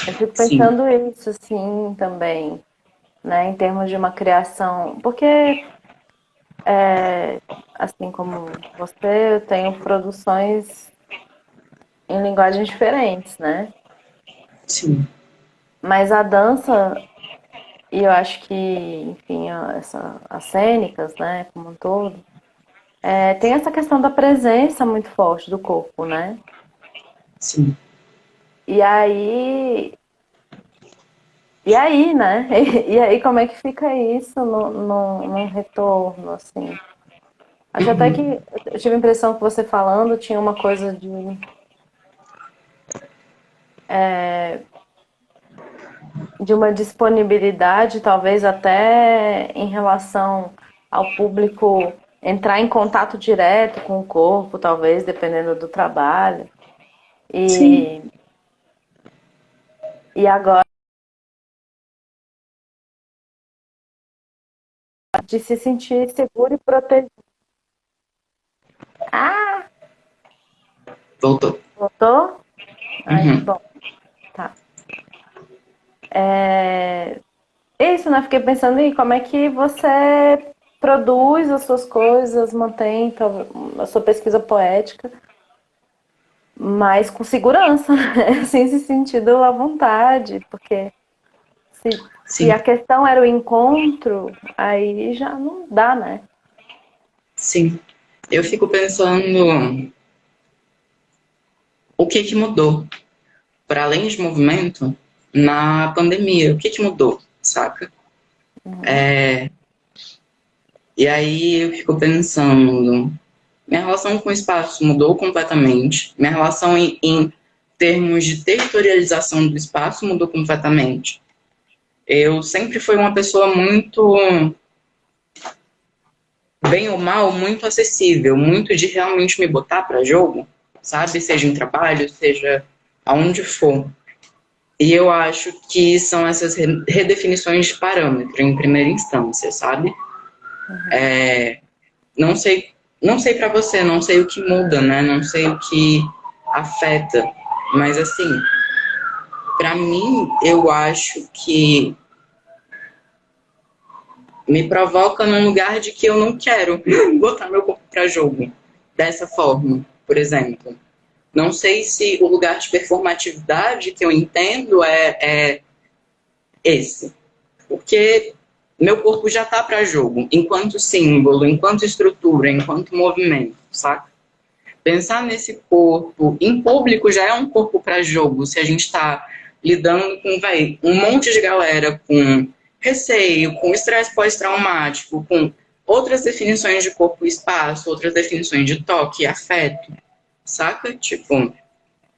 Eu fico Sim, pensando isso, assim, também, né? Em termos de uma criação. Porque, assim como você, eu tenho produções em linguagens diferentes, né? sim, Mas a dança, e eu acho que, enfim, as cênicas, né, como um todo, tem essa questão da presença muito forte do corpo, né? sim. E aí, né? E aí, como é que fica isso num retorno, assim? Acho até que eu tive a impressão que você falando tinha uma coisa de uma disponibilidade, talvez até em relação ao público entrar em contato direto com o corpo, talvez, dependendo do trabalho. Sim, E agora, de se sentir seguro e protegido. Ah, voltou. voltou? Ai, que Uhum. bom. Tá. É isso, né? Fiquei pensando em como é que você produz as suas coisas, mantém a sua pesquisa poética, mas com segurança, né? Sem se sentir à vontade, porque se Sim, a questão era o encontro, aí já não dá, né? sim. Eu fico pensando o que que mudou, para além de movimento, na pandemia. O que que mudou, saca? Uhum. E aí eu fico pensando, minha relação com o espaço mudou completamente. Minha relação em termos de territorialização do espaço mudou completamente. Eu sempre fui uma pessoa muito, bem ou mal, muito acessível, muito de realmente me botar para jogo, sabe? Seja em trabalho, seja aonde for. E eu acho que são essas redefinições de parâmetro em primeira instância, sabe? Não sei, não sei para você, não sei o que muda, né? Não sei o que afeta, mas assim, para mim, eu acho que me provoca num lugar de que eu não quero botar meu corpo para jogo dessa forma, por exemplo. Não sei se o lugar de performatividade que eu entendo é esse, porque meu corpo já tá para jogo, enquanto símbolo, enquanto estrutura, enquanto movimento, saca? Pensar nesse corpo em público já é um corpo para jogo, se a gente está lidando com um monte de galera com receio, com estresse pós-traumático, com outras definições de corpo e espaço, outras definições de toque e afeto, saca? Tipo,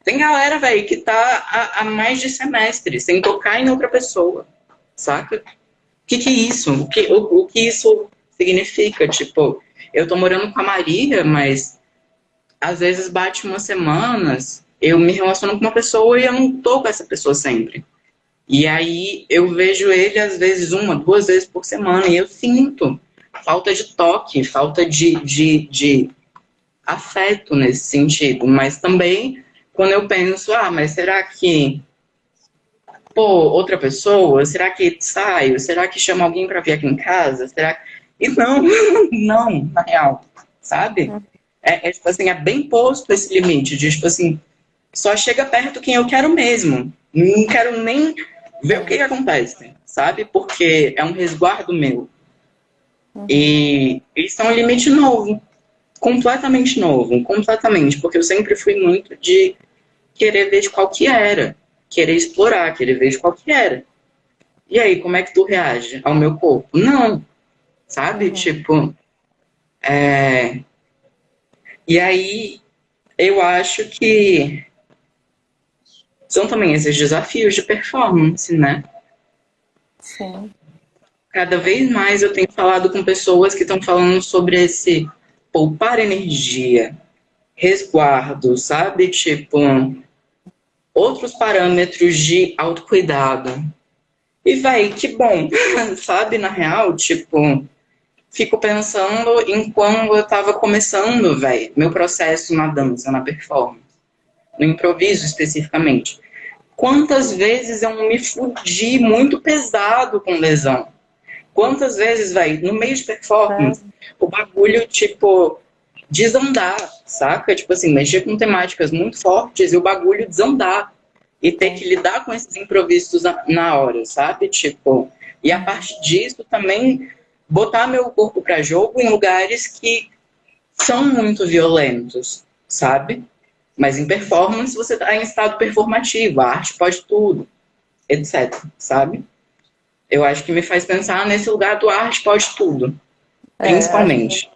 tem galera, velho, que tá há mais de semestre sem tocar em outra pessoa, saca? Que é isso? O que isso significa? Tipo, eu tô morando com a Maria, mas às vezes bate umas semanas, eu me relaciono com uma pessoa e eu não tô com essa pessoa sempre. E aí eu vejo ele às vezes uma, duas vezes por semana e eu sinto falta de toque, falta de afeto nesse sentido. Mas também quando eu penso, mas será que, pô, outra pessoa? Será que saio? Será que chama alguém para vir aqui em casa? Será que... E não, não, na real, sabe? Tipo assim, é bem posto esse limite de, tipo assim, só chega perto quem eu quero mesmo. Não quero nem ver o que acontece, sabe? Porque é um resguardo meu. E isso é um limite novo, completamente novo, completamente, porque eu sempre fui muito de querer ver de qual que era, querer explorar, querer ver de qual que era. E aí, como é que tu reage ao meu corpo? Não, sabe? Uhum. Tipo, e aí eu acho que são também esses desafios de performance, né? Sim. Cada vez mais eu tenho falado com pessoas que estão falando sobre esse poupar energia, resguardo, sabe? Tipo, outros parâmetros de autocuidado. E, vai, que bom, sabe? Na real, tipo, fico pensando em quando eu tava começando, velho, meu processo na dança, na performance, no improviso especificamente. Quantas vezes eu me fudi muito pesado com lesão? Quantas vezes, velho, no meio de performance, o bagulho, tipo, desandar, saca? Tipo assim, mexer com temáticas muito fortes e o bagulho desandar. E ter que lidar com esses improvisos na hora, sabe? Tipo, e a partir disso também botar meu corpo para jogo em lugares que são muito violentos, sabe? Mas em performance você está em estado performativo, a arte pode tudo, etc, sabe? Eu acho que me faz pensar nesse lugar do arte pode tudo, Acho que principalmente.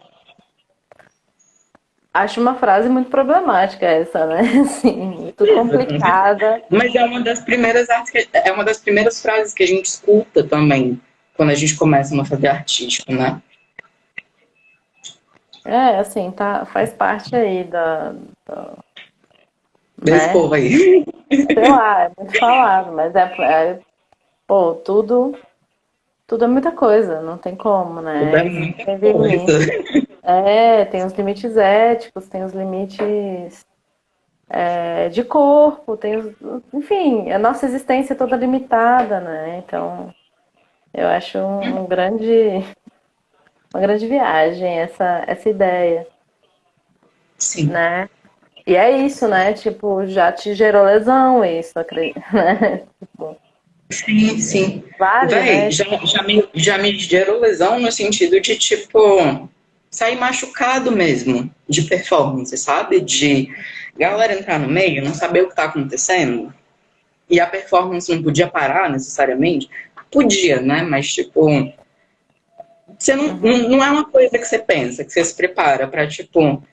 Acho uma frase muito problemática essa, né? Assim, muito complicada. Mas é uma das primeiras artes é uma das primeiras frases que a gente escuta também quando a gente começa a fazer artístico, né? É, assim, tá, faz parte aí Desse né? povo aí. Sei lá, é muito falado, mas pô, tudo é muita coisa, não tem como, Tudo é né? muita Tem coisa. limite. Tem os limites éticos, tem os limites de corpo, enfim, a nossa existência é toda limitada, né? Então, eu acho uma grande viagem essa ideia, Sim. né? E é isso, né? Tipo, já te gerou lesão isso, acredito, né? Tipo, Sim, sim. vale, Véi, né? já me gerou lesão no sentido de, tipo, sair machucado mesmo, de performance, sabe? De galera entrar no meio, não saber o que tá acontecendo. E a performance não podia parar necessariamente. Podia, né? Mas, tipo, você Uhum. não é uma coisa que você pensa, que você se prepara pra, tipo,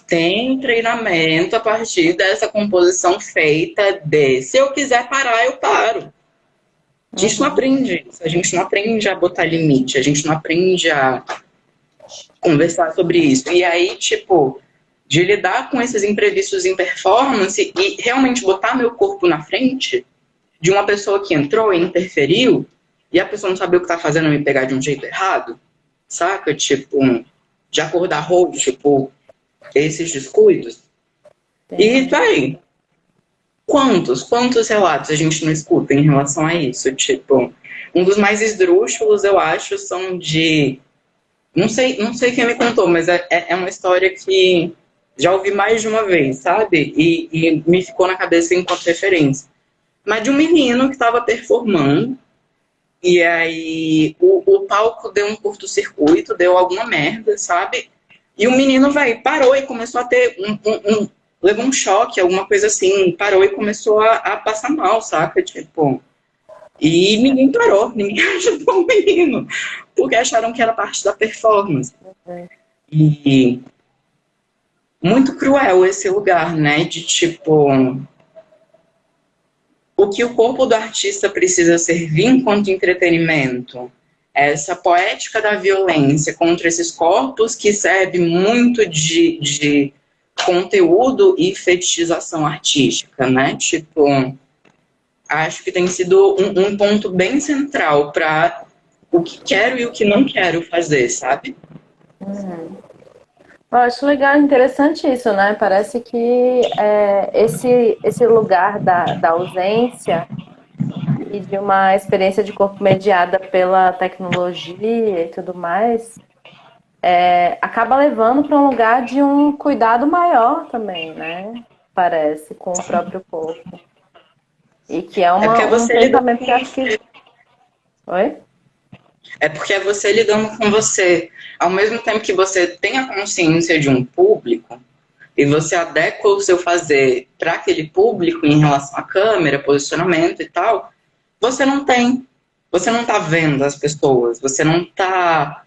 tem treinamento a partir dessa composição feita de se eu quiser parar, eu paro. A gente não Uhum. aprende isso, a gente não aprende a botar limite, a gente não aprende a conversar sobre isso. E aí, tipo, de lidar com esses imprevistos em performance e realmente botar meu corpo na frente de uma pessoa que entrou e interferiu e a pessoa não saber o que tá fazendo e me pegar de um jeito errado, saca? Tipo, de acordar roxo, tipo, esses descuidos. E Entendi. tá aí. Quantos relatos a gente não escuta em relação a isso? Tipo, um dos mais esdrúxulos, eu acho, são de. Não sei quem me contou, mas é uma história que já ouvi mais de uma vez, sabe? E me ficou na cabeça enquanto referência. Mas de um menino que estava performando, e aí o palco deu um curto-circuito, deu alguma merda, sabe? E o menino, velho, parou e começou a ter levou um choque, alguma coisa assim, parou e começou a passar mal, saca? Tipo, e ninguém parou, ninguém ajudou o menino, porque acharam que era parte da performance. E muito cruel esse lugar, né? De tipo, o que o corpo do artista precisa servir enquanto entretenimento. Essa poética da violência contra esses corpos que serve muito de conteúdo e fetichização artística, né? Tipo, acho que tem sido um ponto bem central para o que quero e o que não quero fazer, sabe? Uhum. Eu acho legal, interessante isso, né? Parece que esse lugar da ausência e de uma experiência de corpo mediada pela tecnologia e tudo mais, acaba levando para um lugar de um cuidado maior também, né? Parece, com o próprio corpo. E que é É porque é um você lidando pensamento com que eu acho que. você. Oi? É porque é você lidando com você. Ao mesmo tempo que você tem a consciência de um público e você adequa o seu fazer para aquele público em relação à câmera, posicionamento e tal, você não tem. Você não está vendo as pessoas, você não está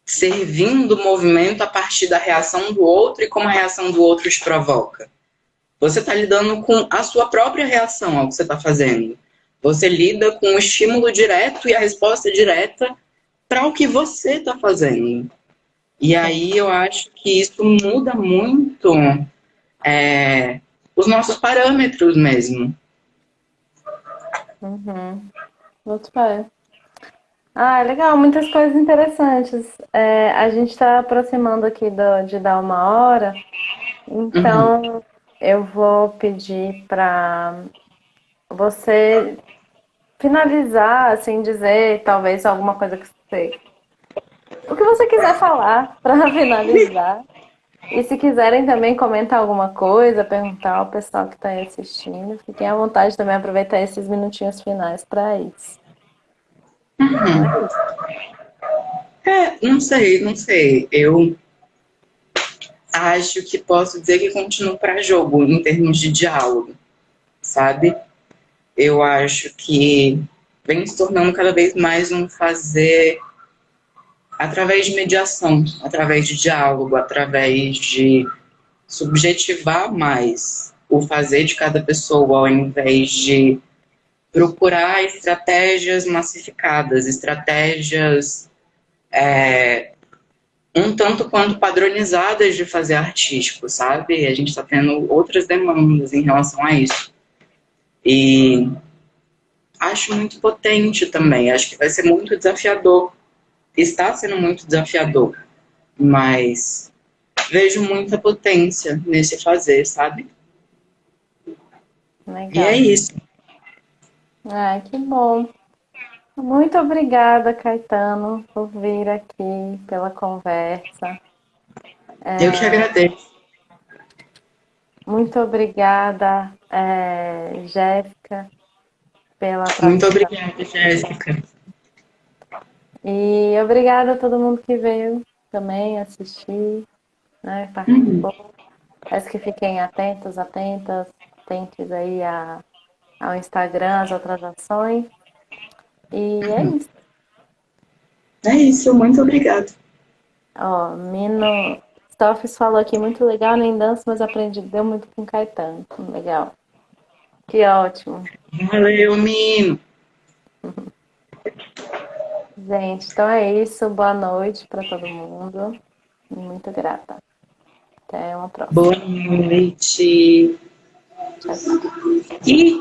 servindo o movimento a partir da reação do outro e como a reação do outro te provoca. Você está lidando com a sua própria reação ao que você está fazendo. Você lida com o estímulo direto e a resposta direta para o que você está fazendo. E Sim. aí eu acho que isso muda muito os nossos parâmetros mesmo. Uhum. Muito bem. Ah, legal, muitas coisas interessantes. A gente está aproximando aqui de dar uma hora, Uhum. então eu vou pedir para você finalizar, assim, dizer talvez alguma coisa que você. O que você quiser falar para finalizar. E se quiserem também comentar alguma coisa, perguntar ao pessoal que está aí assistindo, fiquem à vontade também aproveitar esses minutinhos finais para isso. Então é isso. Não sei. Eu acho que posso dizer que continuo para jogo em termos de diálogo, sabe? Eu acho que vem se tornando cada vez mais um fazer através de mediação, através de diálogo, através de subjetivar mais o fazer de cada pessoa, ao invés de procurar estratégias massificadas, estratégias um tanto quanto padronizadas de fazer artístico, sabe? A gente está tendo outras demandas em relação a isso. E acho muito potente também, acho que vai ser muito desafiador. Está sendo muito desafiador, mas vejo muita potência nesse fazer, sabe? E é Legal. isso. Ai, que bom. Muito obrigada, Caetano, por vir aqui pela conversa. Eu que agradeço. Muito obrigada, Jéssica, pela Muito participação. obrigada, Jéssica. E obrigada a todo mundo que veio também assistir, né, participou. Peço que fiquem atentos, atentas aí ao Instagram, às outras ações. E é isso. É isso, muito obrigada. Ó, Mino Stoffs falou aqui, muito legal, nem danço, mas aprendi, deu muito com Caetano. Legal. Que ótimo. Valeu, Mino. Gente, então é isso. Boa noite para todo mundo. Muito grata. Até uma próxima. Boa noite. Tchau, tchau. E